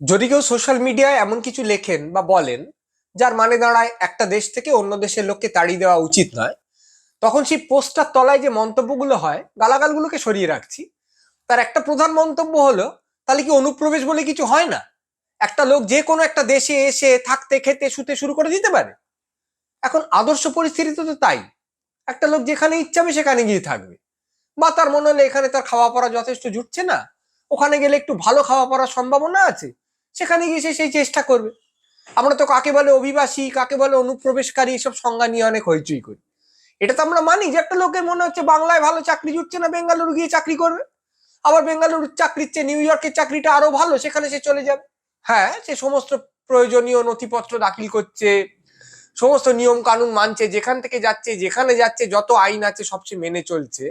যদি কেউ সোশ্যাল মিডিয়ায় এমন কিছু লেখেন বা বলেন যার মানে দাঁড়ায় একটা দেশ থেকে অন্য দেশের লোককে তাড়িয়ে দেওয়া উচিত নয়, তখন সেই পোস্টটার তলায় যে মন্তব্যগুলো হয়, গালাগালগুলোকে সরিয়ে রাখছি। তার একটা প্রধান মন্তব্য হলো, তাহলে কি অনুপ্রবেশ বলে কিছু হয় না? একটা লোক যে কোনো একটা দেশে এসে থাকতে খেতে শুতে শুরু করে দিতে পারে। এখন আদর্শ পরিস্থিতিতে তো তাই, একটা লোক যেখানে ইচ্ছা হবে সেখানে গিয়ে থাকবে। বা তার মনে হলে এখানে তার খাওয়া পড়া যথেষ্ট জুটছে না, ওখানে গেলে একটু ভালো খাওয়া পড়ার সম্ভাবনা আছে, সেখানে গিয়ে সে সেই চেষ্টা করবে। আমরা তো কাকে বলে অভিবাসী, কাকে বলে অনুপ্রবেশকারী, এসব সংজ্ঞা নিয়ে অনেক হইচই করি। এটা তো আমরা মানি যে একটা লোকের মনে হচ্ছে বাংলায় ভালো চাকরি জুটছে না, বেঙ্গালুরু গিয়ে চাকরি করবে। আবার বেঙ্গালুরুর চাকরির চেয়ে নিউ ইয়র্কের চাকরিটা আরো ভালো, সেখানে সে চলে যাবে। হ্যাঁ, সে সমস্ত প্রয়োজনীয় নথিপত্র দাখিল করছে, সমস্ত নিয়ম কানুন মানছে, যেখান থেকে যাচ্ছে যেখানে যাচ্ছে যত আইন আছে সব সে মেনে চলছে।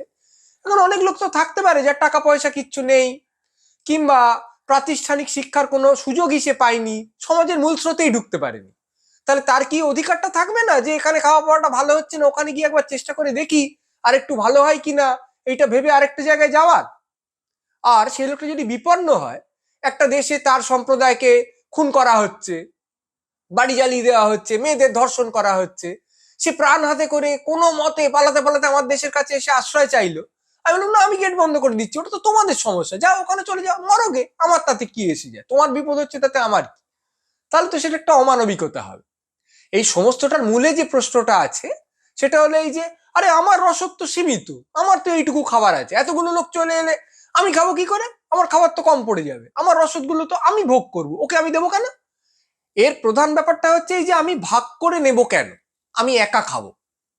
এখন অনেক লোক তো থাকতে পারে যার টাকা পয়সা কিচ্ছু নেই, কিংবা প্রাতিষ্ঠানিক শিক্ষার কোনো সুযোগই সে পায়নি, সমাজের মূল স্রোতেই ঢুকতে পারেনি। তাহলে তার কি অধিকারটা থাকবে না যে এখানে খাওয়া পড়াটা ভালো হচ্ছে না, ওখানে গিয়ে একবার চেষ্টা করে দেখি আর একটু ভালো হয় কিনা, এইটা ভেবে আরেকটা জায়গায় যাওয়ার? আর সে লোকটা যদি বিপন্ন হয়, একটা দেশে তার সম্প্রদায়কে খুন করা হচ্ছে, বাড়ি জ্বালিয়ে দেওয়া হচ্ছে, মেয়েদের ধর্ষণ করা হচ্ছে, সে প্রাণ হাতে করে কোনো মতে পালাতে পালাতে আমার দেশের কাছে এসে আশ্রয় চাইলো। আমি বললাম, না, আমি গেট বন্ধ করে দিচ্ছি, ওটা তো তোমাদের সমস্যা, যাও ওখানে চলে যাও, মরোগে, আমার তাতে কি এসে যায়, তোমার বিপদ হচ্ছে তাতে আমার কি? তাহলে তো সেটা একটা অমানবিকতা হবে। এই সমস্তটার মূলে যে প্রশ্নটা আছে সেটা হলো এই যে, আরে আমার রসদ তো সীমিত, আমার তো এইটুকু খাবার আছে, এতগুলো লোক চলে এলে আমি খাবো কি করে? আমার খাবার তো কম পড়ে যাবে, আমার রসদগুলো তো আমি ভোগ করবো, ওকে আমি দেবো কেন? এর প্রধান ব্যাপারটা হচ্ছে এই যে আমি ভাগ করে নেব কেন, আমি একা খাবো,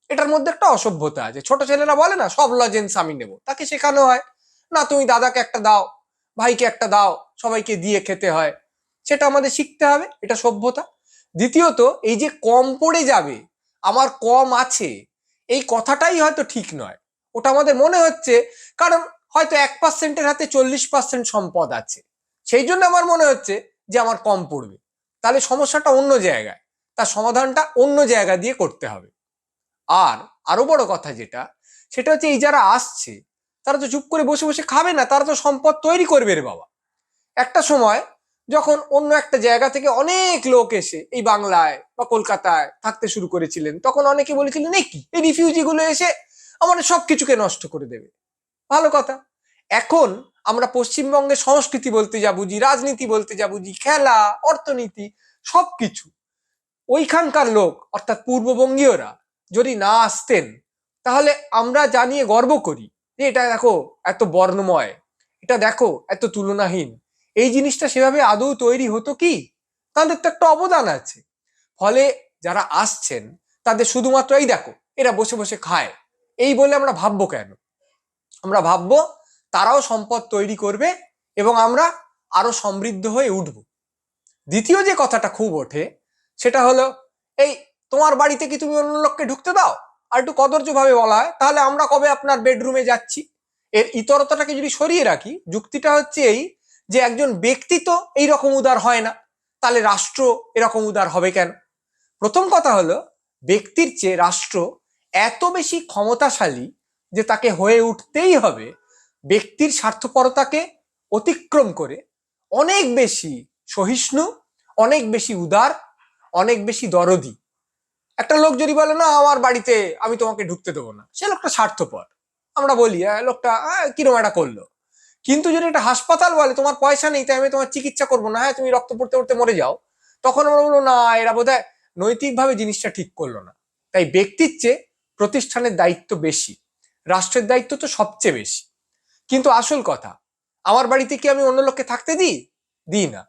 এটার মধ্যে একটা অসভ্যতা আছে। ছোট ছেলেরা বলে না, সব লজেন্স আমি নেব, তাকে শেখানো হয় না, তুমি দাদাকে একটা দাও, ভাইকে একটা দাও, সবাইকে দিয়ে খেতে হয়। সেটা আমাদের শিখতে হবে, এটা সভ্যতা। দ্বিতীয়ত, এই যে কম পড়ে যাবে, আমার কম আছে, এই কথাটাই হয়তো ঠিক নয়। ওটা আমাদের মনে হচ্ছে কারণ হয়তো 1%-এর হাতে 40% সম্পদ আছে, সেই জন্য আমার মনে হচ্ছে যে আমার কম পড়বে। তাহলে সমস্যাটা অন্য জায়গায়, তার সমাধানটা অন্য জায়গা দিয়ে করতে হবে। আর আরো বড় কথা যেটা, সেটা হচ্ছে এই যারা আসছে তারা তো চুপ করে বসে বসে খাবে না, তারা তো সম্পদ তৈরি করবে রে বাবা। একটা সময় যখন অন্য একটা জায়গা থেকে অনেক লোক এসে এই বাংলায় বা কলকাতায় থাকতে শুরু করেছিলেন, তখন অনেকে বলেছিলেন এই কি, এই রিফিউজি গুলো এসে আমাদের সবকিছুকে নষ্ট করে দেবে। ভালো কথা। এখন আমরা পশ্চিমবঙ্গের সংস্কৃতি বলতে যা বুঝি, রাজনীতি বলতে যা বুঝি, খেলা, অর্থনীতি, সবকিছু ওইখানকার লোক অর্থাৎ পূর্ববঙ্গীয়রা যদি না আসতেন, তাহলে আমরা জানিয়ে গর্ব করি যে এটা দেখো এত বর্ণময়, এটা দেখো এত তুলনাহীন, এই জিনিসটা সেভাবে আদৌ তৈরি হতো কি? তাদের তো একটা অবদান আছে। ফলে যারা আসছেন তাদের শুধুমাত্র এই দেখো এরা বসে বসে খায়, এই বলে আমরা ভাববো কেন? আমরা ভাববো তারাও সম্পদ তৈরি করবে এবং আমরা আরো সমৃদ্ধ হয়ে উঠব। দ্বিতীয় যে কথাটা খুব ওঠে সেটা হলো, এই তোমার বাড়িতে কি তুমি অন্য লোককে ঢুকতে দাও? আর একটু কদর্য ভাবে বলা হয়, তাহলে আমরা কবে আপনার বেডরুমে যাচ্ছি? এর ইতরতাটাকে যদি সরিয়ে রাখি, যুক্তিটা হচ্ছে এই যে একজন ব্যক্তি তো এইরকম উদার হয় না, তাহলে রাষ্ট্র এরকম উদার হবে কেন? প্রথম কথা হলো, ব্যক্তির চেয়ে রাষ্ট্র এত বেশি ক্ষমতাশালী যে তাকে হয়ে উঠতেই হবে ব্যক্তির স্বার্থপরতাকে অতিক্রম করে অনেক বেশি সহিষ্ণু, অনেক বেশি উদার, অনেক বেশি দরদি। একটা লোক যদি বলে না আমার বাড়িতে আমি তোমাকে ঢুকতে দেবো না, সে লোকটা স্বার্থপর। আমরা বলি লোকটা কিরম একটা করলো। কিন্তু যদি একটা হাসপাতাল বলে তোমার পয়সা নেই তাই আমি তোমার চিকিৎসা করবো না, হ্যাঁ তুমি রক্ত পড়তে পড়তে মরে যাও, তখন আমরা বলবো না, এরা বোধহয় নৈতিকভাবে জিনিসটা ঠিক করলো না। তাই ব্যক্তির চেয়ে প্রতিষ্ঠানের দায়িত্ব বেশি, রাষ্ট্রের দায়িত্ব তো সবচেয়ে বেশি। কিন্তু আসল কথা, আমার বাড়িতে কি আমি অন্য লোককে থাকতে দিই? দিই না।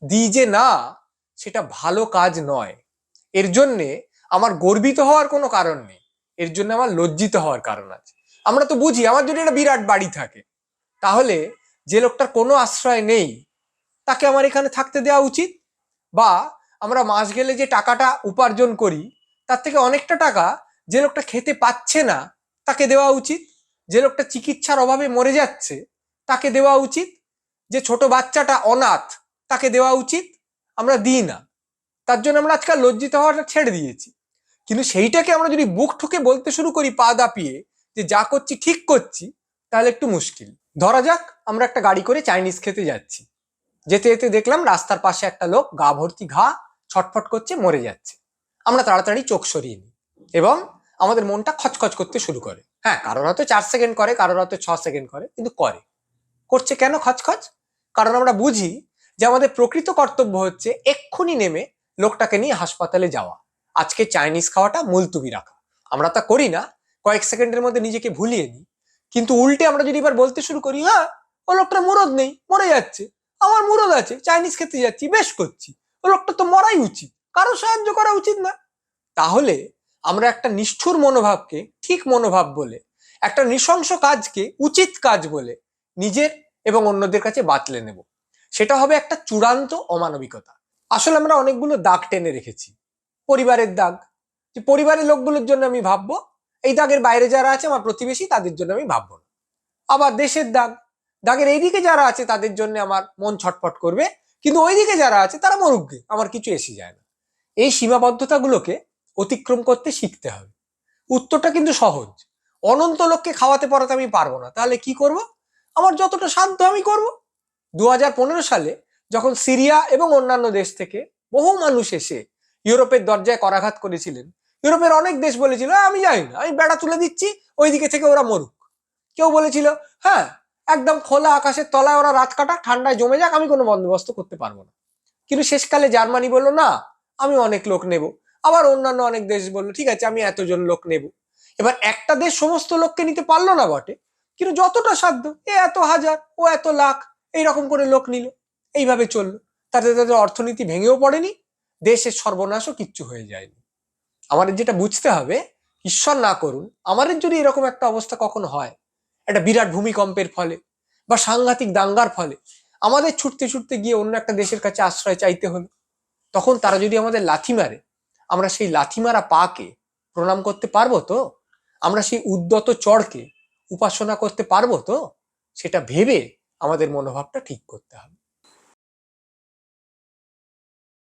দিই যে না, সেটা ভালো কাজ নয়। এর জন্যে আমার গর্বিত হওয়ার কোনো কারণ নেই, এর জন্য আমার লজ্জিত হওয়ার কারণ আছে। আমরা তো বুঝি আমার যদি একটা বিরাট বাড়ি থাকে, তাহলে যে লোকটার কোনো আশ্রয় নেই তাকে আমার এখানে থাকতে দেওয়া উচিত। বা আমরা মাস গেলে যে টাকাটা উপার্জন করি, তার থেকে অনেকটা টাকা যে লোকটা খেতে পাচ্ছে না তাকে দেওয়া উচিত, যে লোকটা চিকিৎসার অভাবে মরে যাচ্ছে তাকে দেওয়া উচিত, যে ছোট বাচ্চাটা অনাথ তাকে দেওয়া উচিত। আমরা দিই না, তার জন্য আমরা আজকাল লজ্জিত হওয়াটা ছেড়ে দিয়েছি। কিন্তু সেইটাকে আমরা যদি বুক ঠুকে বলতে শুরু করি পা দাপিয়ে যে যা করছি ঠিক করছি, তাহলে একটু মুশকিল। ধরা যাক আমরা একটা গাড়ি করে চাইনিজ খেতে যাচ্ছি, যেতে যেতে দেখলাম রাস্তার পাশে একটা লোক গা ভর্তি ঘা, ছটফট করছে, মরে যাচ্ছে। আমরা তাড়াতাড়ি চোখ সরিয়ে নিই এবং আমাদের মনটা খচখচ করতে শুরু করে। হ্যাঁ, কারোর হয়তো 4 সেকেন্ড করে, কারোর হয়তো 6 সেকেন্ড করে, কিন্তু করে। করছে কেন খচখচ? কারণ আমরা বুঝি যে আমাদের প্রকৃত কর্তব্য হচ্ছে এক্ষুনি নেমে লোকটাকে নিয়ে হাসপাতালে যাওয়া, আজকে চাইনিজ খাওয়াটা মুলতুবি রাখা। আমরা তা করি না, কয়েক সেকেন্ডের মধ্যে নিজেকে ভুলিয়ে নিই। কিন্তু উল্টে আমরা যদি এবার বলতে শুরু করি, হ্যাঁ ও লোকটার মুরদ নেই, মরে যাচ্ছে, আমার মুরদ আছে, চাইনিজ খেতে যাচ্ছি, বেশ করছি, ও লোকটা তো মরাই উচিত, কারো সাহায্য করা উচিত না, তাহলে আমরা একটা নিষ্ঠুর মনোভাবকে ঠিক মনোভাব বলে, একটা নৃশংস কাজকে উচিত কাজ বলে নিজের এবং অন্যদের কাছে বাতলে নেব। সেটা হবে একটা চূড়ান্ত অমানবিকতা। আসলে আমরা অনেকগুলো দাগ টেনে রেখেছি। পরিবারের দাগ, যে পরিবারের লোকগুলোর জন্য আমি ভাববো, এই দাগের বাইরে যারা আছে আমার প্রতিবেশী তাদের জন্য আমি ভাববো না। আবার দেশের দাগ, দাগের এইদিকে যারা আছে তাদের জন্য আমার মন ছটফট করবে, কিন্তু ওইদিকে যারা আছে তারা মরুকগে, আমার কিছু এসে যায় না। এই সীমাবদ্ধতাগুলোকে অতিক্রম করতে শিখতে হবে। উত্তরটা কিন্তু সহজ। অনন্ত লোককে খাওয়াতে পড়াতে আমি পারবো না, তাহলে কি করব? আমার যতটা সাধ্য আমি করব। 2015 সালে যখন সিরিয়া এবং অন্যান্য দেশ থেকে বহু মানুষ এসে ইউরোপের দরজায় করাঘাত করেছিলেন, ইউরোপের অনেক দেশ বলেছিল, আমি যাই না, আমি বেড়া তুলে দিচ্ছি, ওইদিকে থেকে ওরা মরুক। কেউ বলেছিল, হ্যাঁ একদম খোলা আকাশের তলায় ওরা রাত কাটা, ঠান্ডায় জমে যাক, আমি কোনো বন্দোবস্ত করতে পারবো না। কিন্তু শেষকালে জার্মানি বলল, না আমি অনেক লোক নেব। আবার অন্যান্য অনেক দেশ বললো, ঠিক আছে আমি এতজন লোক নেব। এবার একটা দেশ সমস্ত লোককে নিতে পারলো না বটে, কিন্তু যতটা সাধ্য, এ এত হাজার, ও এত লাখ, এইরকম করে লোক নিল। এইভাবে চললো, তাতে তাদের অর্থনীতি ভেঙেও পড়েনি, দেশের সর্বনাশও কিচ্ছু হয়ে যায়নি। আমাদের যেটা বুঝতে হবে, ঈশ্বর না করুন আমাদের যদি এরকম একটা অবস্থা কখনো হয়, একটা বিরাট ভূমিকম্পের ফলে বা সাংঘাতিক দাঙ্গার ফলে আমাদের ছুটতে ছুটতে গিয়ে অন্য একটা দেশের কাছে আশ্রয় চাইতে হলো, তখন তারা যদি আমাদের লাথি মারে, আমরা সেই লাথি মারা পাকে প্রণাম করতে পারবো তো? আমরা সেই উদ্যত চড়কে উপাসনা করতে পারবো তো? সেটা ভেবে আমাদের মনোভাবটা ঠিক করতে হবে।